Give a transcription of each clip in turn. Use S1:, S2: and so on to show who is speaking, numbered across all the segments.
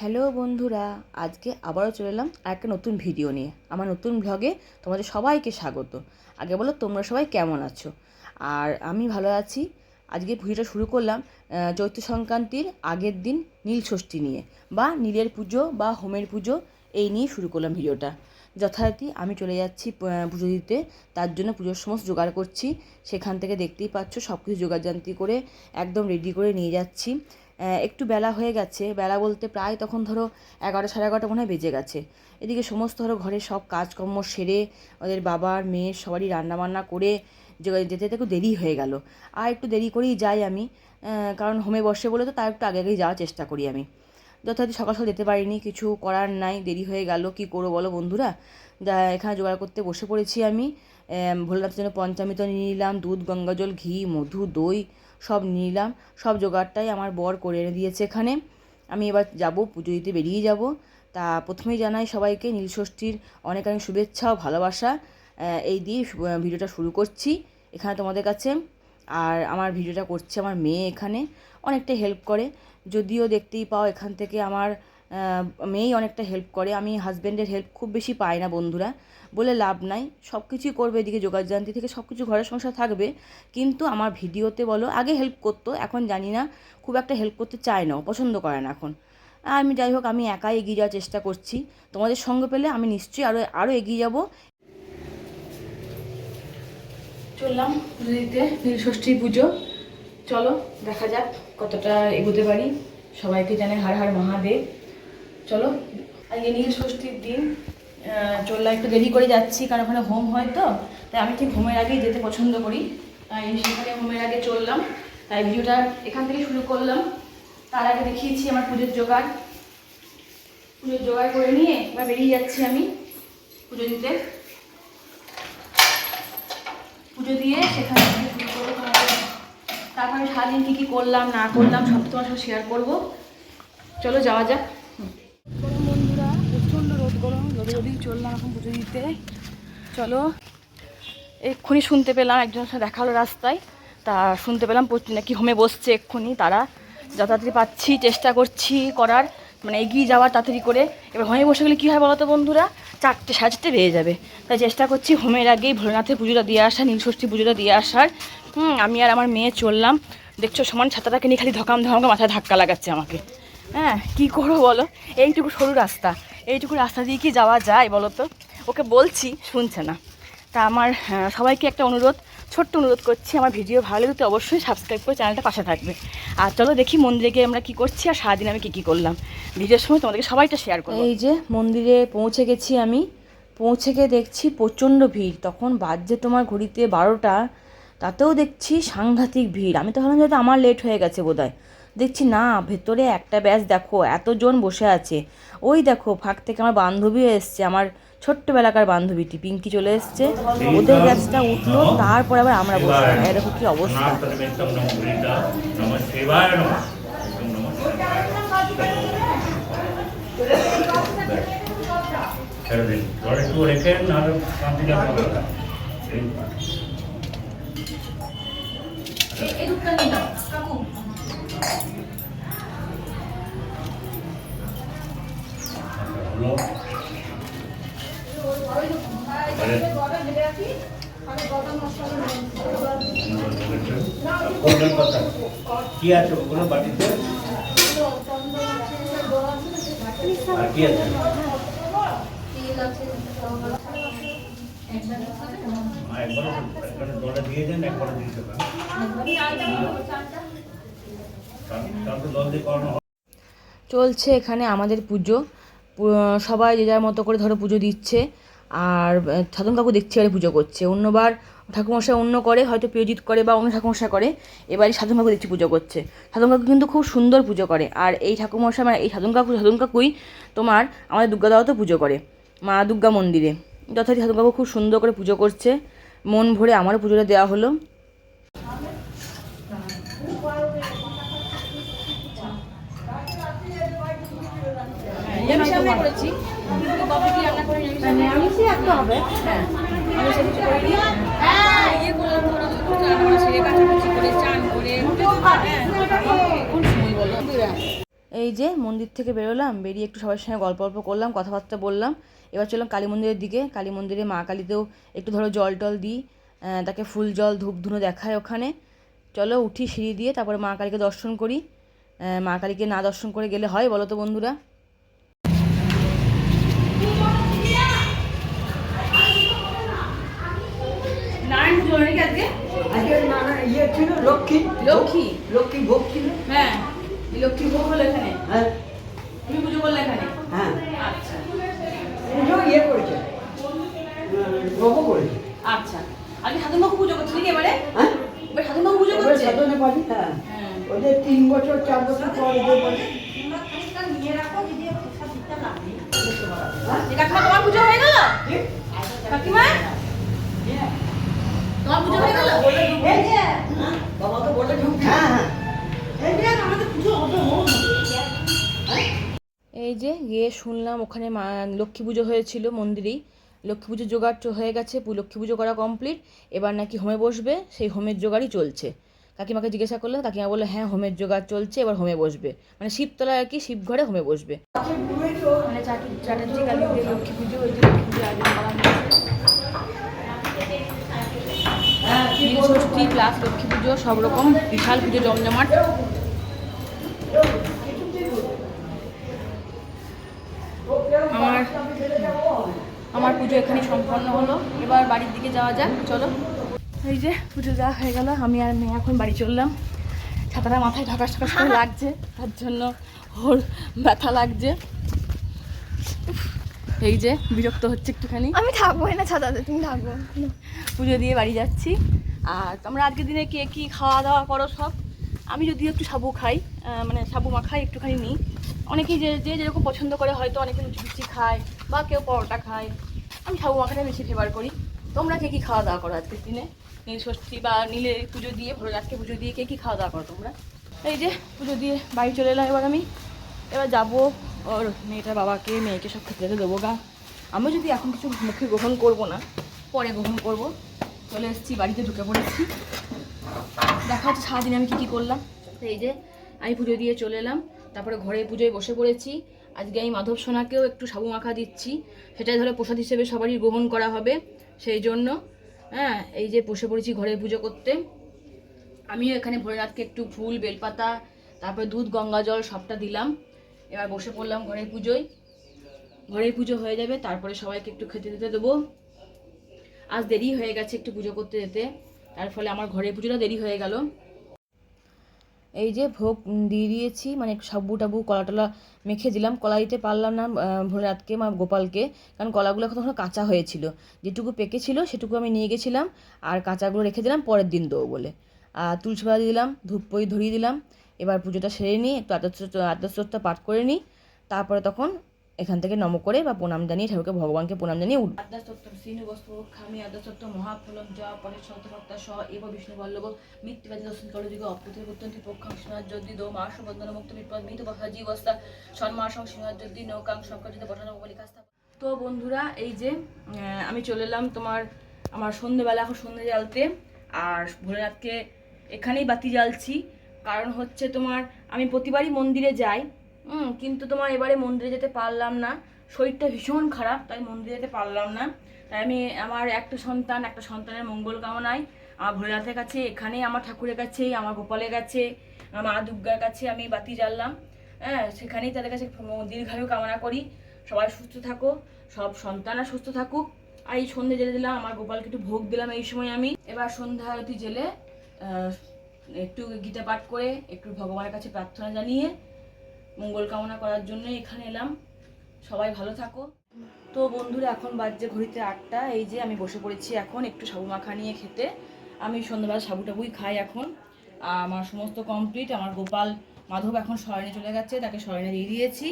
S1: Hello বন্ধুরা, আজকে আবারও চলে এলাম একটা নতুন ভিডিও নিয়ে। আমার নতুন ব্লগে তোমাদের সবাইকে স্বাগত। আগে বলো তোমরা সবাই কেমন আছো? আর আমি ভালো আছি। আজকে ভিডিওটা শুরু করলাম চৈত্র সংক্রান্তির আগের দিন নীল ষষ্ঠী নিয়ে, বা নীলের পুজো বা হোমের পুজো, এই নিয়ে শুরু করলাম ভিডিওটা। যথারীতি আমি চলে যাচ্ছি পুজো দিতে। তার জন্য পুজোর সমস্ত জোগাড় করছি। সেখান থেকে দেখতেই পাচ্ছ সব কিছু জোগাড়যন্ত্রী করে একদম রেডি করে নিয়ে যাচ্ছি। একটু বেলা হয়ে গেছে, বেলা বলতে প্রায় তখন ধরো 11 সাড়ে 11টা মনে হয় বেজে গেছে। এদিকে সমস্ত ধরো ঘরের সব কাজকর্ম সেরে ওদের বাবার মেয়ের সবারই রান্নাবান্না করে যেতে যেতে একটু দেরি হয়ে গেল। আর একটু দেরি করেই যাই আমি, কারণ হোমে বসে বলে তো তার একটু আগে আগেই যাওয়ার চেষ্টা করি আমি। যথারীতি সকাল সকাল যেতে পারিনি, কিছু করার নাই, দেরি হয়ে গেল, কী করবো বলো বন্ধুরা। যা এখানে জোগাড় করতে বসে পড়েছি আমি। ভোলেনাথের জন্য পঞ্চামৃত নিয়ে নিলাম, দুধ, গঙ্গাজল, ঘি, মধু, দই সব নিয়ে নিলাম। সব জোগাড়টাই আমার বর করে এনে দিয়েছে এখানে। আমি এবার যাব, পুজো দিতে বেরিয়ে যাব। তা প্রথমেই জানাই সবাইকে নীলষষ্ঠীর অনেক অনেক শুভেচ্ছা ও ভালোবাসা। এই দিয়ে ভিডিওটা শুরু করছি এখানে তোমাদের কাছে। আর আমার ভিডিওটা করছে আমার মেয়ে, এখানে অনেকটা হেল্প করে। যদিও দেখতেই পাও এখান থেকে আমার মেয়েই অনেকটা হেল্প করে। আমি হাজব্যান্ডের হেল্প খুব বেশি পাই না বন্ধুরা, বলে লাভ নাই। সব কিছুই করবে, এদিকে জোগাড়যন্ত্রী থেকে সব কিছু ঘরের সংসার থাকবে, কিন্তু আমার ভিডিওতে বলো আগে হেল্প করতো, এখন জানি না, খুব একটা হেল্প করতে চায় না, পছন্দ করে না এখন। আমি যাই হোক, আমি একাই এগিয়ে যাওয়ার চেষ্টা করছি। তোমাদের সঙ্গে পেলে আমি নিশ্চয়ই আরও আরও এগিয়ে যাব। চললাম পুজো দিতে, নীলষষ্ঠীর পুজো। চলো দেখা যাক কতটা এগোতে পারি। সবাইকে জানাই হর হর মহাদেব। চলো, আজকে নীলষষ্ঠীর দিন। চললাম, একটু দেরি করে যাচ্ছি কারণ ওখানে হোম হয় তো, তাই আমি ঠিক হোমের আগেই যেতে পছন্দ করি। তাই সেখানে হোমের আগে চললাম, তাই ভিডিওটা এখান থেকে শুরু করলাম। তার আগে দেখিয়েছি আমার পুজোর জোগাড় করে নিয়ে এবার বেরিয়ে যাচ্ছি আমি পুজো দিতে। পুজো দিয়ে সেখান থেকে শুরু করবো তোমাদের, তারপরে সারাদিন কী কী করলাম না করলাম সব তোমার সাথে শেয়ার করবো। চলো যাওয়া যাক। বন্ধুরা, প্রচণ্ড রোদ গরম, রোদেই চললাম এখন পুজো দিতে। চলো, এক্ষুনি শুনতে পেলাম একজনের সাথে দেখা হলো রাস্তায়, তা শুনতে পেলাম নাকি হোমে বসছে এক্ষুনি তারা। যথারীতি পাচ্ছি, চেষ্টা করছি করার, মানে এগিয়ে যাওয়ার তাড়াতাড়ি করে। এবার হোমে বসে গেলে কী হয় বলো তো বন্ধুরা, 4টে সাড়ে 4টে বেজে যাবে। তাই চেষ্টা করছি হোমের আগেই ভোলেনাথের পুজোটা দিয়ে আসার, নীলষষ্ঠী পুজোটা দিয়ে আসার। আমি আর আমার মেয়ে চললাম। দেখছো সমান ছাতাটাকে নিয়ে খালি ধকাম ধকামকে মাথায় ধাক্কা লাগাচ্ছে আমাকে। হ্যাঁ, কী করবো বলো, এইটুকু সরু রাস্তা, এইটুকু রাস্তা দিয়ে কি যাওয়া যায় বলো তো? ওকে বলছি, শুনছে না। তা আমার সবাইকে একটা অনুরোধ, ছোট্ট অনুরোধ করছি, আমার ভিডিও ভালো লাগলে তো অবশ্যই সাবস্ক্রাইব করে চ্যানেলটা পাশে থাকবে। আর চলো দেখি মন্দিরে গিয়ে আমরা কী করছি আর সারাদিন আমি কী করলাম, ভিডিওর সময় তোমাদেরকে সবাইটা শেয়ার করবো। এই যে মন্দিরে পৌঁছে গেছি আমি। পৌঁছে গিয়ে দেখছি প্রচণ্ড ভিড়। তখন বাজছে তোমার ঘড়িতে 12টা, তাতেও দেখছি সাংঘাতিক ভিড়। আমি তো ভাবলাম যে আমার লেট হয়ে গেছে বোধহয়। দেখছি না, ভেতরে একটা ব্যাচ দেখো এতজন বসে আছে। ওই দেখো ফাঁক থেকে আমার বান্ধবীও এসছে, আমার ছোট্টবেলাকার বান্ধবীটি পিঙ্কি চলে এসছে। ওদের ব্যাচটা উঠলো, তারপর আবার আমরা বসলাম। এই দেখো কি অবস্থা।
S2: কি আছে ওগুলো বাড়িতে? আর কি আছে? একবার জলে দিয়ে দেন, একবার দিতে পারেন। জল দিয়ে করানো।
S1: চলছে এখানে আমাদের পুজো। সবাই যে যার মতো করে ধরো পুজো দিচ্ছে। আর সাধন কাকু দেখছি এবারে পুজো করছে। অন্যবার ঠাকুরমশাই অন্য করে, হয়তো প্রিয়জিৎ করে বা অন্য ঠাকুরমশাই করে, এবারে সাধন কাকু দেখছি পুজো করছে। সাধন কাকু কিন্তু খুব সুন্দর পুজো করে। আর এই ঠাকুরমশাই মানে এই সাধন কাকুই তোমার আমাদের দুর্গাদাওয়াতেও পুজো করে, মা দুর্গা মন্দিরে। যথারীতি সাধন কাকু খুব সুন্দর করে পুজো করছে। মন ভরে আমারও পুজোটা দেওয়া হলো। করেছি এই যে মন্দির থেকে বেরোলাম, বেরিয়ে একটু সবার সঙ্গে গল্প করলাম, কথাবার্তা বললাম। এবার চললাম কালী মন্দিরের দিকে। কালী মন্দিরে মা কালীতেও একটু ধরো জল টল দিই, তাকে ফুল জল ধূপ ধুনো দেখায় ওখানে। চলো উঠি সিঁড়ি দিয়ে, তারপরে মা কালীকে দর্শন করি। মা কালীকে না দর্শন করে গেলে হয় বলো তো বন্ধুরা? নারায়ণ পুজো নাকি আজকে?
S3: আজকে ইয়ে ছিল লক্ষ্মী
S1: লক্ষ্মী
S3: লক্ষ্মী ভোগ ছিল।
S1: হ্যাঁ, লক্ষ্মী ভোগ হলো এখানে।
S3: হ্যাঁ
S1: তুমি পুজো করলে এখানে?
S3: হ্যাঁ
S1: আচ্ছা
S3: পুজো ইয়ে করেছে, নব করেছে।
S1: আচ্ছা, আজকে সাধনবাবু পুজো করছি নাকি এবারে?
S3: হ্যাঁ
S1: এবার সাধনবাবু পুজো
S3: ওদের
S1: করছে?
S3: সাধনে পারি। হ্যাঁ
S1: হ্যাঁ।
S3: ওদের 3 বছর 4 বছর পর ওদের বলে
S1: কাকিমা তোমার পুজো হয়ে গেল? কাকিমা তোমার পুজো হয়ে গেল?
S3: বাবাকে বলে ঢুক। হ্যাঁ হ্যাঁ
S1: এই যে গিয়ে শুনলাম ওখানে মা লক্ষ্মী পুজো হয়েছিল মন্দিরেই। লক্ষ্মী পুজোর জোগাড় হয়ে গেছে, লক্ষ্মী পুজো করা কমপ্লিট। এবার নাকি হোমে বসবে, সেই হোমের জোগাড়ই চলছে। কাকিমাকে জিজ্ঞাসা করলাম, কাকিমা বললো হ্যাঁ হোমের জোগাড় চলছে, এবার হোমে বসবে, মানে শিবতলায় আর কি, শিবঘরে হোমে বসবে। মানে চ্যাটার্জি কালী লক্ষ্মী পুজো, ওই যে লক্ষ্মী পুজো আয়োজন করা হয়েছে। ষষ্ঠী প্লাস লক্ষ্মী পুজো সব রকম বিশাল পুজো জমজমাট। আমার পুজো এখানে সম্পন্ন হলো। এবার বাড়ির দিকে যাওয়া যাক, চলো। এই যে পুজো দেওয়া হয়ে গেল, আমি আর মেয়ে এখন বাড়ি চললাম। ছাতাটা মাথায় ঢাকাস ঢাকাস করে লাগছে, তার জন্য ওর ব্যথা লাগছে। এই যে বিরক্ত হচ্ছে একটুখানি।
S4: আমি থাকবো না ছাতাতে, তুমি থাকবো।
S1: পুজো দিয়ে বাড়ি যাচ্ছি। আর তোমরা আজকের দিনে কে কী খাওয়া দাওয়া করো সব? আমি যদি একটু সাবু খাই, মানে সাবু মাখাই একটুখানি নিই। অনেকেই যে যে যেরকম পছন্দ করে, হয়তো অনেকে লুচি লুচি খায় বা কেউ পরোটা খায়। আমি সাবু মাখাটা বেশি ফেভার করি। তোমরা কে কী খাওয়া দাওয়া করো আজকের দিনে? নীল ষষ্ঠী বা নীলে পুজো দিয়ে, ভোররাতকে পুজো দিয়ে কে কী খাওয়া দাওয়া করো তোমরা? এই যে পুজো দিয়ে বাড়ি চলে এলাম। এবার যাবো ওর মেয়েটার বাবাকে, মেয়েকে সব খেতে খেতে দেবো গা। আমি যদি এখন কিছু মুখে গ্রহণ করব না, পরে গ্রহণ করব। চলে এসেছি, বাড়িতে ঢুকে পড়েছি। দেখা হচ্ছে সারাদিন আমি কী কী করলাম। তো এই যে আমি পুজো দিয়ে চলে এলাম, তারপরে ঘরে পুজোয় বসে পড়েছি। আজকে আমি মাধব সোনাকেও একটু সাবু মাখা দিচ্ছি, সেটাই ধরো প্রসাদ হিসেবে সবারই গ্রহণ করা হবে, সেই জন্য। হ্যাঁ, এই যে বসে পড়েছি ঘরে পুজো করতে। আমিও এখানে ভোরে রাতকে একটু ফুল বেলপাতা, তারপরে দুধ গঙ্গা জল সবটা দিলাম। এবার বসে পড়লাম ঘরের পুজোয়। ঘরের পুজো হয়ে যাবে, তারপরে সবাইকে একটু খেতে দিতে দেবো। আজ দেরি হয়ে গেছে একটু পুজো করতে যেতে, তার ফলে আমার ঘরের পুজোটা দেরি হয়ে গেল। এই যে ভোগ দিয়ে দিয়েছি, মানে সাবু টাবু কলা টলা মেখে দিলাম। কলা দিতে পারলাম না ভোরে রাতকে মা গোপালকে, কারণ কলাগুলো তখন কাঁচা হয়েছিল। যেটুকু পেকেছিল সেটুকু আমি নিয়ে গেছিলাম, আর কাঁচাগুলো রেখে দিলাম পরের দিন দেবো বলে। আর তুলসী পাতা দিলাম, ধূপ পই ধরিয়ে দিলাম। এবার পুজোটা সেরে নিই, একটু আদ্যস্তরটা পাঠ করে নিই, তারপরে তখন এখান থেকে নম করে বা প্রণাম জানিয়ে ঠাকুরকে, ভগবানকে প্রণাম জানিয়ে উঠব। আদ্যস্তর শ্রীনিবস্ত খামি আদ্যস্তর মহাফলম জ পরে শতভক্তা স এব বিষ্ণু বল্লভ মৃত্যুবাদী দর্শন কলযুগ অপ্রতির প্রত্যন্তি পক্ষাং সিংহার যদি দো মাস বন্দন মুক্ত বিপদ মৃত বসাজি অবস্থা সন্মাসং সিংহার যদি নৌকাং শঙ্করজিত পঠানো বলিকাস্তা। তো বন্ধুরা, এই যে আমি চলে এলাম আমার সন্ধ্যেবেলা, এখন সন্ধ্যে জ্বালতে। আর ভোলেনাথকে এখানেই বাতি জ্বালছি, কারণ হচ্ছে আমি প্রতিবারই মন্দিরে যাই, কিন্তু এবারে মন্দিরে যেতে পারলাম না। শরীরটা ভীষণ খারাপ, তাই মন্দিরে যেতে পারলাম না। তাই আমি আমার একটা সন্তানের মঙ্গল কামনায় আমার ভোলেনাথের কাছে, এখানেই আমার ঠাকুরের কাছেই, আমার গোপালের কাছে, আমার মা দুর্গার কাছে আমি বাতি জ্বাললাম। হ্যাঁ, সেখানেই তাদের কাছে দীর্ঘায়ু কামনা করি। সবাই সুস্থ থাকো, সব সন্তানরা সুস্থ থাকুক। আর এই সন্ধ্যে জেলে দিলাম, আমার গোপালকে একটু ভোগ দিলাম এই সময় আমি। এবার সন্ধ্যা আরতি জেলে একটু গীতা পাঠ করে একটু ভগবানের কাছে প্রার্থনা জানিয়ে মঙ্গল কামনা করার জন্য এখানে এলাম। সবাই ভালো থাকো। তো বন্ধুরা, এখন বাজছে ঘড়িতে 8টা। এই যে আমি বসে পড়েছি এখন একটু সাবু মাখা নিয়ে খেতে। আমি সন্ধ্যাবেলা সাবু টাবুই খাই এখন। আমার সমস্ত কমপ্লিট। আমার গোপাল মাধব এখন শয়নে চলে গেছে, তাকে শয়নে দিয়ে দিয়েছি।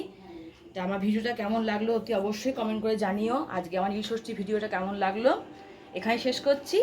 S1: তা আমার ভিডিওটা কেমন লাগলো অতি অবশ্যই কমেন্ট করে জানিও। আজকে আমার নীল ষষ্ঠী ভিডিওটা কেমন লাগলো, এখানে শেষ করছি।